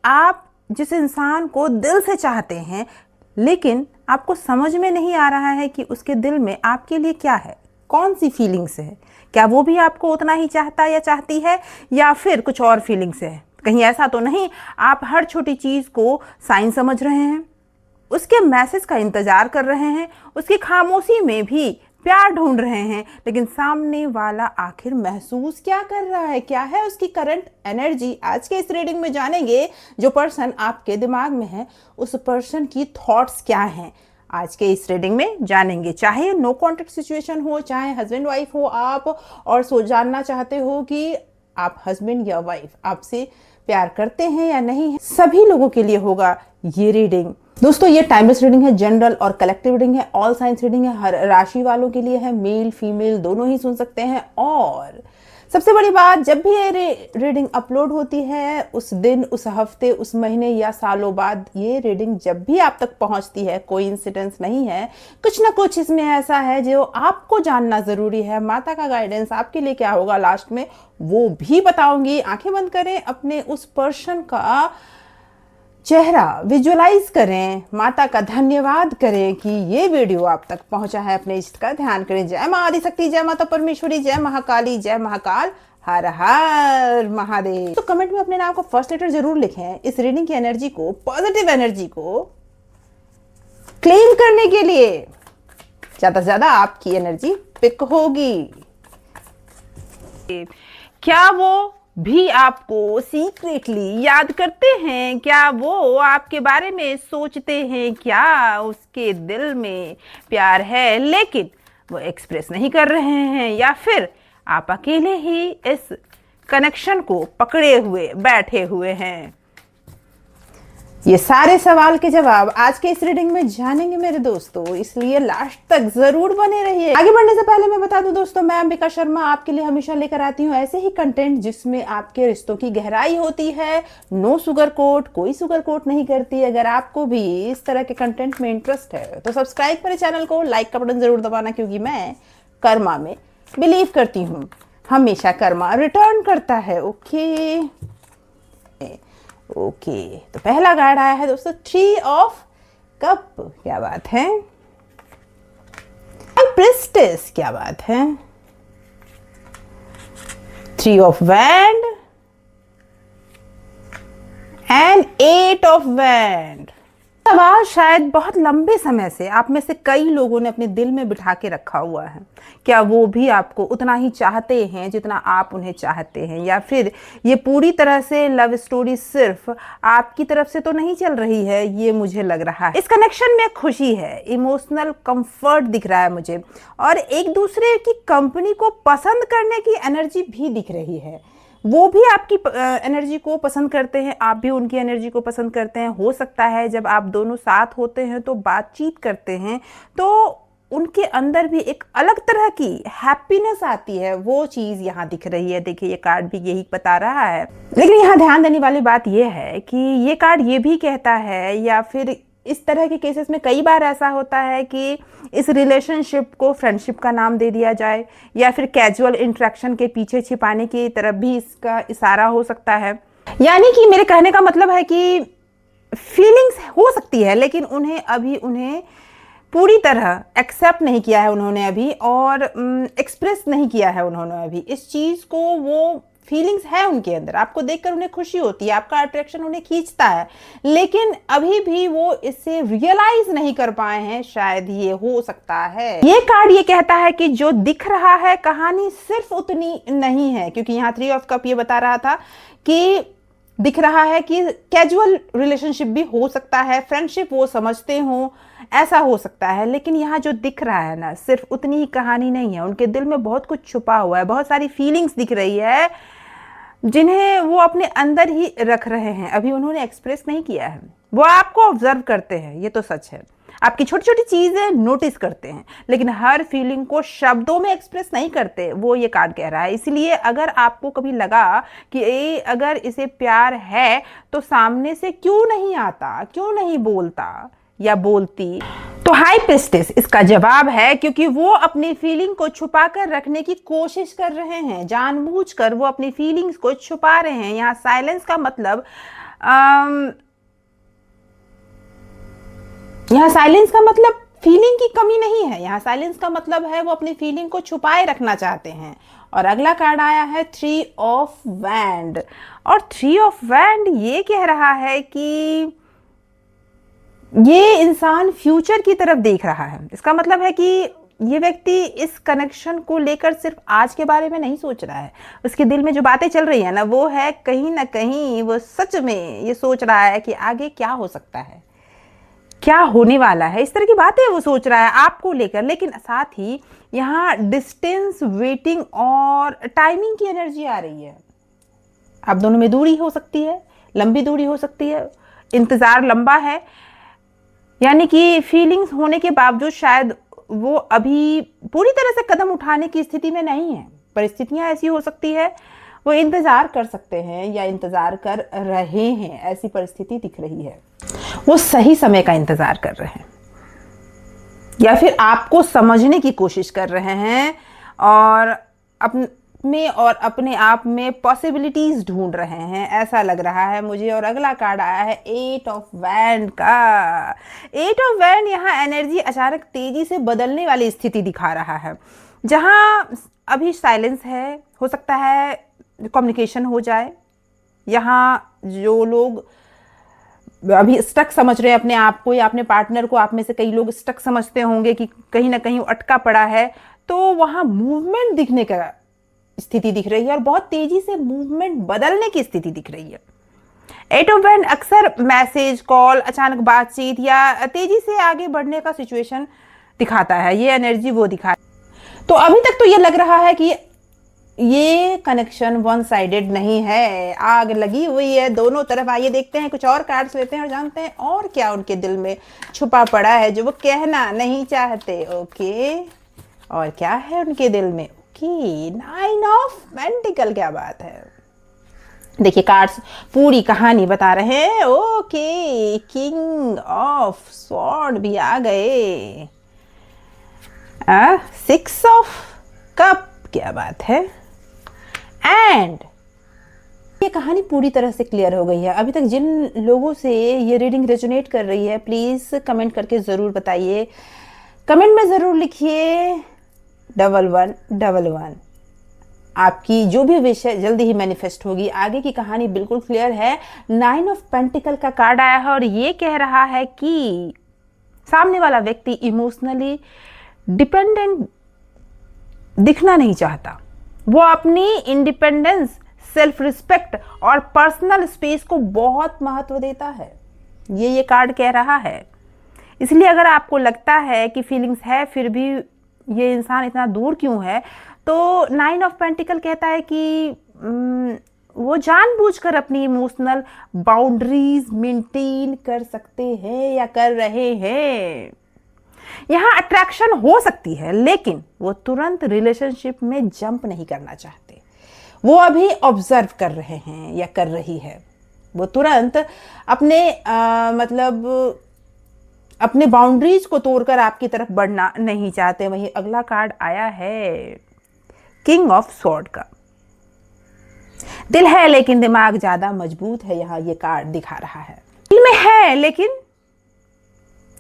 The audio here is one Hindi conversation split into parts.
आप जिस इंसान को दिल से चाहते हैं लेकिन आपको समझ में नहीं आ रहा है कि उसके दिल में आपके लिए क्या है, कौन सी फीलिंग्स है, क्या वो भी आपको उतना ही चाहता या चाहती है या फिर कुछ और फीलिंग्स है। कहीं ऐसा तो नहीं आप हर छोटी चीज़ को साइन समझ रहे हैं, उसके मैसेज का इंतजार कर रहे हैं, उसकी खामोशी में भी प्यार ढूंढ रहे हैं, लेकिन सामने वाला आखिर महसूस क्या कर रहा है, क्या है उसकी करंट एनर्जी। आज के इस रीडिंग में जानेंगे जो पर्सन आपके दिमाग में है उस पर्सन की थॉट्स क्या हैं। आज के इस रीडिंग में जानेंगे, चाहे नो कॉन्टेक्ट सिचुएशन हो, चाहे हस्बैंड वाइफ हो आप और जानना चाहते हो कि आप हस्बैंड या वाइफ आपसे प्यार करते हैं या नहीं है, सभी लोगों के लिए होगा ये रीडिंग। दोस्तों ये टाइमलेस रीडिंग है, जनरल और कलेक्टिव रीडिंग है, ऑल साइंस रीडिंग है, हर राशि वालों के लिए है, मेल फीमेल दोनों ही सुन सकते हैं। और सबसे बड़ी बात, जब भी ये रीडिंग अपलोड होती है उस दिन, उस हफ्ते, उस महीने या सालों बाद ये रीडिंग जब भी आप तक पहुंचती है, कोई इंसिडेंस नहीं है, कुछ ना कुछ इसमें ऐसा है जो आपको जानना जरूरी है। माता का गाइडेंस आपके लिए क्या होगा लास्ट में वो भी बताऊंगी। आंखें बंद करें, अपने उस पर्सन का चेहरा विजुअलाइज करें, माता का धन्यवाद करें कि ये वीडियो आप तक पहुंचा है, अपने इष्ट का ध्यान करें। जय मां आदिशक्ति, जय माता परमेश्वरी, जय महाकाली, जय महाकाल, हर हर महादेव। तो कमेंट में अपने नाम का फर्स्ट लेटर जरूर लिखें। इस रीडिंग की एनर्जी को, पॉजिटिव एनर्जी को क्लेम करने के लिए ज्यादा से ज्यादा आपकी एनर्जी पिक होगी। क्या वो भी आपको सीक्रेटली याद करते हैं? क्या वो आपके बारे में सोचते हैं? क्या उसके दिल में प्यार है लेकिन वो एक्सप्रेस नहीं कर रहे हैं, या फिर आप अकेले ही इस कनेक्शन को पकड़े हुए बैठे हुए हैं? ये सारे सवाल के जवाब आज के इस रीडिंग में जानेंगे मेरे दोस्तों, इसलिए लास्ट तक जरूर बने रहिए। आगे बढ़ने से पहले मैं बता दूं दोस्तों, मैं अंबिका शर्मा आपके लिए हमेशा लेकर आती हूँ ऐसे ही कंटेंट जिसमें आपके रिश्तों की गहराई होती है। नो सुगर कोट, कोई सुगर कोट नहीं करती। अगर आपको भी इस तरह के कंटेंट में इंटरेस्ट है तो सब्सक्राइब करें चैनल को, लाइक का बटन जरूर दबाना, क्योंकि मैं कर्मा में बिलीव करती हूँ, हमेशा कर्मा रिटर्न करता है। ओके तो पहला कार्ड आया है दोस्तों, 3 ऑफ कप, क्या बात है। प्रिस्टेस, क्या बात है। 3 of wand and 8 of wand. सवाल शायद बहुत लंबे समय से आप में से कई लोगों ने अपने दिल में बिठा के रखा हुआ है। क्या वो भी आपको उतना ही चाहते हैं जितना आप उन्हें चाहते हैं, या फिर ये पूरी तरह से लव स्टोरी सिर्फ आपकी तरफ से तो नहीं चल रही है? ये मुझे लग रहा है इस कनेक्शन में खुशी है, इमोशनल कंफर्ट दिख रहा है मुझे, और एक दूसरे की कंपनी को पसंद करने की एनर्जी भी दिख रही है। वो भी आपकी एनर्जी को पसंद करते हैं, आप भी उनकी एनर्जी को पसंद करते हैं। हो सकता है जब आप दोनों साथ होते हैं तो बातचीत करते हैं तो उनके अंदर भी एक अलग तरह की हैप्पीनेस आती है, वो चीज़ यहाँ दिख रही है। देखिए ये कार्ड भी यही बता रहा है, लेकिन यहाँ ध्यान देने वाली बात ये है कि ये कार्ड ये भी कहता है, या फिर इस तरह के केसेस में कई बार ऐसा होता है कि इस रिलेशनशिप को फ्रेंडशिप का नाम दे दिया जाए, या फिर कैजुअल इंटरेक्शन के पीछे छिपाने की तरफ भी इसका इशारा हो सकता है। यानी कि मेरे कहने का मतलब है कि फीलिंग्स हो सकती है लेकिन उन्हें पूरी तरह एक्सेप्ट नहीं किया है उन्होंने अभी, और एक्सप्रेस नहीं किया है उन्होंने अभी इस चीज़ को। वो फीलिंग्स है उनके अंदर, आपको देखकर उन्हें खुशी होती है, आपका अट्रैक्शन उन्हें खींचता है, लेकिन अभी भी वो इसे रियलाइज नहीं कर पाए हैं, शायद ये हो सकता है। ये कार्ड ये कहता है कि जो दिख रहा है कहानी सिर्फ उतनी नहीं है, क्योंकि यहाँ 3 ऑफ कप ये बता रहा था कि दिख रहा है कि कैजुअल रिलेशनशिप भी हो सकता है, फ्रेंडशिप वो समझते हो, ऐसा हो सकता है, लेकिन यहाँ जो दिख रहा है ना सिर्फ उतनी ही कहानी नहीं है। उनके दिल में बहुत कुछ छुपा हुआ है, बहुत सारी फीलिंग्स दिख रही है जिन्हें वो अपने अंदर ही रख रहे हैं, अभी उन्होंने एक्सप्रेस नहीं किया है। वो आपको ऑब्जर्व करते हैं, ये तो सच है, आपकी छोटी छोटी चीजें नोटिस करते हैं, लेकिन हर फीलिंग को शब्दों में एक्सप्रेस नहीं करते, वो ये कार्ड कह रहा है। इसलिए अगर आपको कभी लगा कि अगर इसे प्यार है तो सामने से क्यों नहीं आता, क्यों नहीं बोलता या बोलती, तो हाई प्रिस्टेस इसका जवाब है, क्योंकि वो अपनी फीलिंग को छुपा कर रखने की कोशिश कर रहे हैं, जानबूझकर वो अपनी फीलिंग्स को छुपा रहे हैं। यहाँ साइलेंस का मतलब यहाँ साइलेंस का मतलब फीलिंग की कमी नहीं है, यहाँ साइलेंस का मतलब है वो अपनी फीलिंग को छुपाए रखना चाहते हैं। और अगला कार्ड आया है थ्री ऑफ वैंड, और थ्री ऑफ वैंड ये कह रहा है कि ये इंसान फ्यूचर की तरफ देख रहा है। इसका मतलब है कि ये व्यक्ति इस कनेक्शन को लेकर सिर्फ आज के बारे में नहीं सोच रहा है। उसके दिल में जो बातें चल रही है वो है कहीं ना कहीं वो सच में ये सोच रहा है कि आगे क्या हो सकता है, क्या होने वाला है, इस तरह की बातें वो सोच रहा है आपको लेकर। लेकिन साथ ही यहाँ डिस्टेंस, वेटिंग और टाइमिंग की एनर्जी आ रही है। आप दोनों में दूरी हो सकती है, लंबी दूरी हो सकती है, इंतजार लंबा है, यानी कि फीलिंग्स होने के बावजूद शायद वो अभी पूरी तरह से कदम उठाने की स्थिति में नहीं है। परिस्थितियां ऐसी हो सकती है वो इंतजार कर सकते हैं या इंतजार कर रहे हैं, ऐसी परिस्थिति दिख रही है। वो सही समय का इंतजार कर रहे हैं या फिर आपको समझने की कोशिश कर रहे हैं और अपने आप में पॉसिबिलिटीज ढूंढ रहे हैं, ऐसा लग रहा है मुझे। और अगला कार्ड आया है एट ऑफ वैंड का। एट ऑफ वैंड यहाँ एनर्जी अचानक तेजी से बदलने वाली स्थिति दिखा रहा है। जहां अभी साइलेंस है, हो सकता है कम्युनिकेशन हो जाए। यहाँ जो लोग अभी स्टक समझ रहे हैं अपने आप को या अपने पार्टनर को, आप में से कई लोग स्टक समझते होंगे कि कहीं ना कहीं अटका पड़ा है, तो वहां मूवमेंट दिखने का स्थिति दिख रही है और बहुत तेजी से मूवमेंट बदलने की स्थिति दिख रही है। एट ऑफ वैंड अक्सर मैसेज, कॉल, अचानक बातचीत या तेजी से आगे बढ़ने का सिचुएशन दिखाता है। ये एनर्जी वो दिखा, तो अभी तक तो ये लग रहा है कि ये कनेक्शन वन साइडेड नहीं है, आग लगी हुई है दोनों तरफ। आइए देखते हैं, कुछ और कार्ड्स लेते हैं और जानते हैं और क्या उनके दिल में छुपा पड़ा है जो वो कहना नहीं चाहते। ओके, और क्या है उनके दिल में? ओके, नाइन ऑफ पेंटिकल, क्या बात है। देखिए कार्ड्स पूरी कहानी बता रहे हैं। ओके, किंग ऑफ स्वॉर्ड भी आ गए, सिक्स ऑफ कप, क्या बात है। एंड ये कहानी पूरी तरह से क्लियर हो गई है। अभी तक जिन लोगों से ये रीडिंग रेजोनेट कर रही है, प्लीज कमेंट करके जरूर बताइए। कमेंट में जरूर लिखिए 1111। आपकी जो भी विश है जल्दी ही मैनिफेस्ट होगी। आगे की कहानी बिल्कुल क्लियर है। नाइन ऑफ पेंटिकल का कार्ड आया है और ये कह रहा है कि सामने वाला व्यक्ति इमोशनली डिपेंडेंट दिखना नहीं चाहता। वो अपनी इंडिपेंडेंस, सेल्फ रिस्पेक्ट और पर्सनल स्पेस को बहुत महत्व देता है, ये कार्ड कह रहा है। इसलिए अगर आपको लगता है कि फीलिंग्स है फिर भी ये इंसान इतना दूर क्यों है, तो नाइन ऑफ पेंटिकल कहता है कि वो जानबूझकर अपनी इमोशनल बाउंड्रीज मेंटेन कर सकते हैं या कर रहे हैं। यहाँ अट्रैक्शन हो सकती है लेकिन वो तुरंत रिलेशनशिप में जंप नहीं करना चाहते। वो अभी ऑब्जर्व कर रहे हैं या कर रही है। वो तुरंत अपने मतलब अपने बाउंड्रीज को तोड़कर आपकी तरफ बढ़ना नहीं चाहते। वहीं अगला कार्ड आया है किंग ऑफ स्वॉर्ड का। दिल है लेकिन दिमाग ज्यादा मजबूत है, यहाँ ये कार्ड दिखा रहा है। दिल में है लेकिन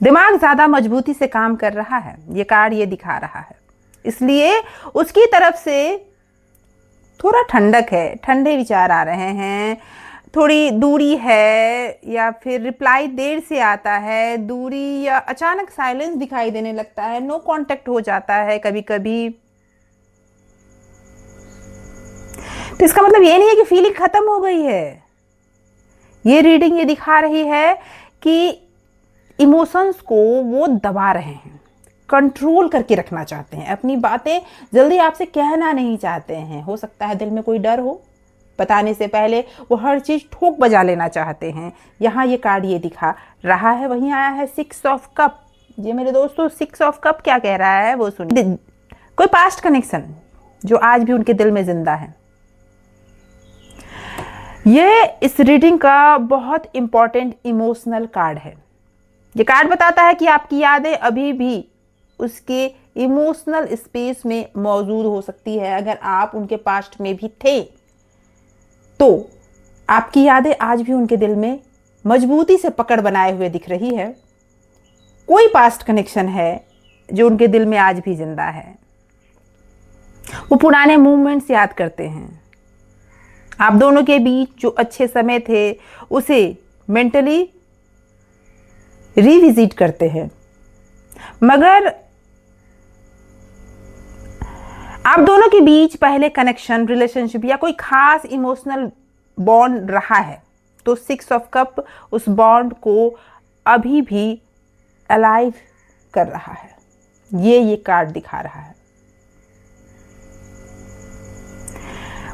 दिमाग ज्यादा मजबूती से काम कर रहा है, ये कार्ड ये दिखा रहा है। इसलिए उसकी तरफ से थोड़ा ठंडक है, ठंडे विचार आ रहे हैं, थोड़ी दूरी है या फिर रिप्लाई देर से आता है, दूरी या अचानक साइलेंस दिखाई देने लगता है, नो कांटेक्ट हो जाता है कभी कभी। तो इसका मतलब ये नहीं है कि फीलिंग खत्म हो गई है। ये रीडिंग ये दिखा रही है कि इमोशंस को वो दबा रहे हैं, कंट्रोल करके रखना चाहते हैं, अपनी बातें जल्दी आपसे कहना नहीं चाहते हैं। हो सकता है दिल में कोई डर हो, बताने से पहले वो हर चीज ठोक बजा लेना चाहते हैं। यहाँ ये कार्ड ये दिखा रहा है। वहीं आया है सिक्स ऑफ कप। ये मेरे दोस्तों सिक्स ऑफ कप क्या कह रहा है वो सुनिए। कोई पास्ट कनेक्शन जो आज भी उनके दिल में जिंदा है। ये इस रीडिंग का बहुत इंपॉर्टेंट इमोशनल कार्ड है। ये कार्ड बताता है कि आपकी यादें अभी भी उसके इमोशनल स्पेस में मौजूद हो सकती है। अगर आप उनके पास्ट में भी थे तो आपकी यादें आज भी उनके दिल में मजबूती से पकड़ बनाए हुए दिख रही है। कोई पास्ट कनेक्शन है जो उनके दिल में आज भी जिंदा है। वो पुराने मूवमेंट्स याद करते हैं। आप दोनों के बीच जो अच्छे समय थे उसे मेंटली रिविजिट करते हैं। मगर आप दोनों के बीच पहले कनेक्शन, रिलेशनशिप या कोई खास इमोशनल बॉन्ड रहा है तो 6 ऑफ कप उस बॉन्ड को अभी भी अलाइव कर रहा है। ये कार्ड दिखा रहा है।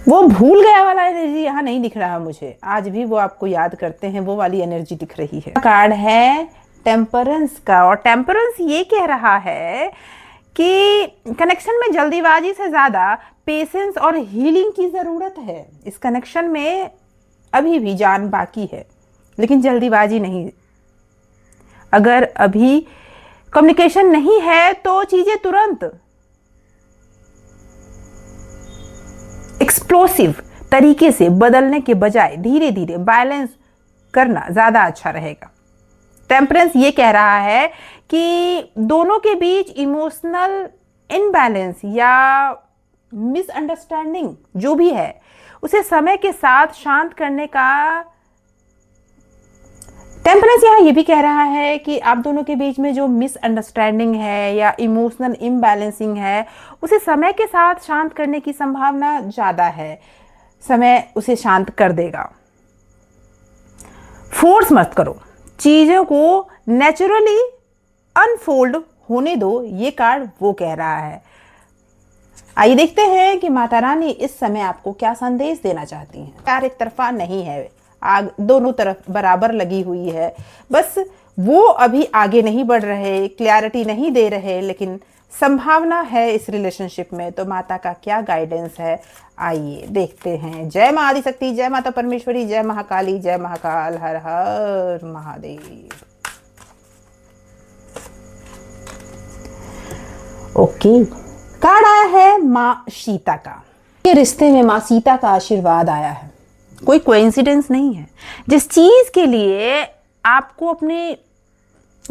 वो भूल गया वाला एनर्जी यहाँ नहीं दिख रहा मुझे, आज भी वो आपको याद करते हैं, वो वाली एनर्जी दिख रही है। कार्ड है टेम्परेंस का, और टेम्परेंस ये कह रहा है कि कनेक्शन में जल्दीबाजी से ज़्यादा पेशेंस और हीलिंग की ज़रूरत है। इस कनेक्शन में अभी भी जान बाकी है, लेकिन जल्दीबाजी नहीं। अगर अभी कम्युनिकेशन नहीं है तो चीज़ें तुरंत एक्सप्लोसिव तरीके से बदलने के बजाय धीरे धीरे बैलेंस करना ज़्यादा अच्छा रहेगा। टेम्परेंस ये कह रहा है कि दोनों के बीच इमोशनल इनबैलेंस या मिसअंडरस्टैंडिंग जो भी है उसे समय के साथ शांत करने का। टेम्परेंस यहाँ ये भी कह रहा है कि आप दोनों के बीच में जो मिसअंडरस्टैंडिंग है या इमोशनल इम्बैलेंसिंग है उसे समय के साथ शांत करने की संभावना ज़्यादा है। समय उसे शांत कर देगा। फोर्स मत करो, चीज़ों को नेचुरली अनफोल्ड होने दो, ये कार्ड वो कह रहा है। आइए देखते हैं कि माता रानी इस समय आपको क्या संदेश देना चाहती हैं। प्यार एक तरफा नहीं है, आग दोनों तरफ बराबर लगी हुई है। बस वो अभी आगे नहीं बढ़ रहे, क्लैरिटी नहीं दे रहे, लेकिन संभावना है इस रिलेशनशिप में। तो माता का क्या गाइडेंस है, आइए देखते हैं। जय मां आदिशक्ति, जय माता परमेश्वरी, जय महाकाली, जय महाकाल, हर हर महादेव। ओके, कार्ड आया है मां सीता का। ये रिश्ते में मां सीता का आशीर्वाद आया है, कोई कोइंसिडेंस नहीं है। जिस चीज के लिए आपको अपने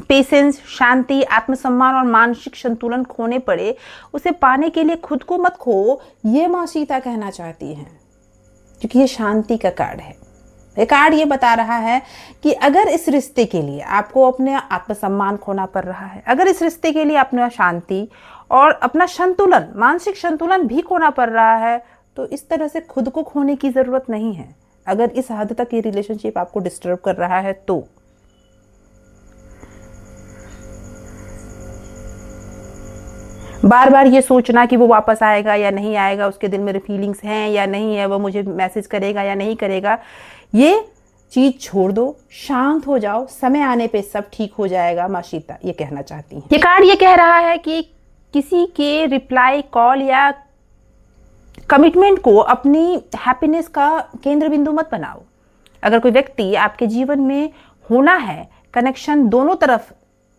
पेशेंस, शांति, आत्मसम्मान और मानसिक संतुलन खोने पड़े, उसे पाने के लिए खुद को मत खो, ये मां सीता कहना चाहती हैं। क्योंकि ये शांति का कार्ड है। ये कार्ड ये बता रहा है कि अगर इस रिश्ते के लिए आपको अपने आत्मसम्मान खोना पड़ रहा है, अगर इस रिश्ते के लिए अपना शांति और अपना संतुलन, मानसिक संतुलन भी खोना पड़ रहा है, तो इस तरह से खुद को खोने की ज़रूरत नहीं है। अगर इस हद तक ये रिलेशनशिप आपको डिस्टर्ब कर रहा है तो बार बार ये सोचना कि वो वापस आएगा या नहीं आएगा, उसके दिल में फीलिंग्स हैं या नहीं है, वो मुझे मैसेज करेगा या नहीं करेगा, ये चीज छोड़ दो, शांत हो जाओ, समय आने पे सब ठीक हो जाएगा। मां सीता ये कहना चाहती हैं। ये कार्ड ये कह रहा है कि किसी के रिप्लाई, कॉल या कमिटमेंट को अपनी हैप्पीनेस का केंद्र बिंदु मत बनाओ। अगर कोई व्यक्ति आपके जीवन में होना है, कनेक्शन दोनों तरफ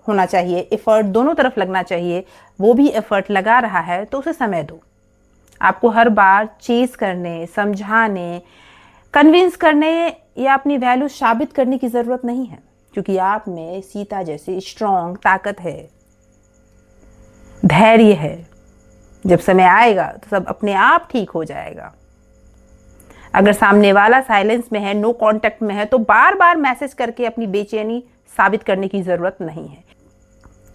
होना चाहिए, एफर्ट दोनों तरफ लगना चाहिए, वो भी एफर्ट लगा रहा है, तो उसे समय दो। आपको हर बार चेस करने, समझाने, कन्विंस करने या अपनी वैल्यू साबित करने की ज़रूरत नहीं है, क्योंकि आप में सीता जैसी स्ट्रॉन्ग ताकत है, धैर्य है। जब समय आएगा तो सब अपने आप ठीक हो जाएगा। अगर सामने वाला साइलेंस में है, नो कांटेक्ट में है, तो बार बार मैसेज करके अपनी बेचैनी साबित करने की ज़रूरत नहीं है।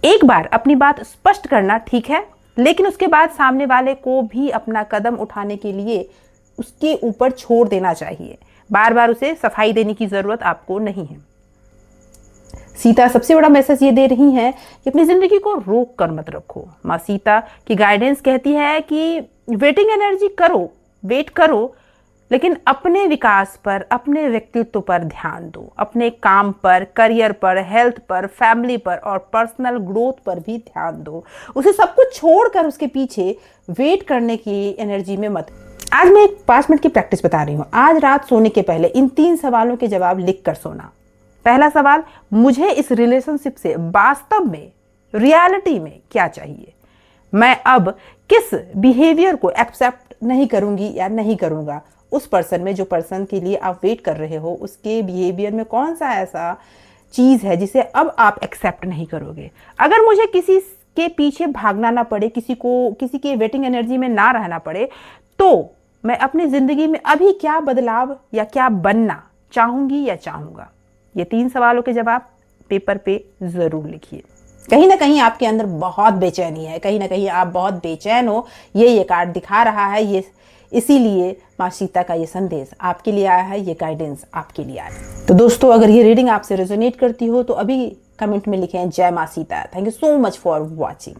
एक बार अपनी बात स्पष्ट करना ठीक है, लेकिन उसके बाद सामने वाले को भी अपना कदम उठाने के लिए उसके ऊपर छोड़ देना चाहिए। बार बार उसे सफाई देने की ज़रूरत आपको नहीं है। सीता सबसे बड़ा मैसेज ये दे रही हैं कि अपनी ज़िंदगी को रोक कर मत रखो। माँ सीता की गाइडेंस कहती है कि वेटिंग एनर्जी करो, वेट करो, लेकिन अपने विकास पर, अपने व्यक्तित्व पर ध्यान दो। अपने काम पर, करियर पर, हेल्थ पर, फैमिली पर और पर्सनल ग्रोथ पर भी ध्यान दो। उसे सब कुछ छोड़कर उसके पीछे वेट करने की एनर्जी में मत। आज मैं एक 5 मिनट की प्रैक्टिस बता रही हूँ। आज रात सोने के पहले इन 3 सवालों के जवाब लिख कर सोना। पहला सवाल, मुझे इस रिलेशनशिप से वास्तव में, रियलिटी में क्या चाहिए? मैं अब किस बिहेवियर को एक्सेप्ट नहीं करूंगी या नहीं करूंगा? उस पर्सन में, जो पर्सन के लिए आप वेट कर रहे हो, उसके बिहेवियर में कौन सा ऐसा चीज़ है जिसे अब आप एक्सेप्ट नहीं करोगे। अगर मुझे किसी के पीछे भागना ना पड़े, किसी के वेटिंग एनर्जी में ना रहना पड़े, तो मैं अपनी ज़िंदगी में अभी क्या बदलाव या क्या बनना चाहूँगी या चाहूँगा। ये 3 सवालों के जवाब पेपर पे ज़रूर लिखिए। कहीं ना कहीं आपके अंदर बहुत बेचैनी है, कहीं ना कहीं आप बहुत बेचैन हो, ये कार्ड दिखा रहा है। ये इसीलिए माँ सीता का ये संदेश आपके लिए आया है, ये गाइडेंस आपके लिए आया है। तो दोस्तों, अगर ये रीडिंग आपसे रेजोनेट करती हो तो अभी कमेंट में लिखें जय माँ Sita. Thank you so much for watching.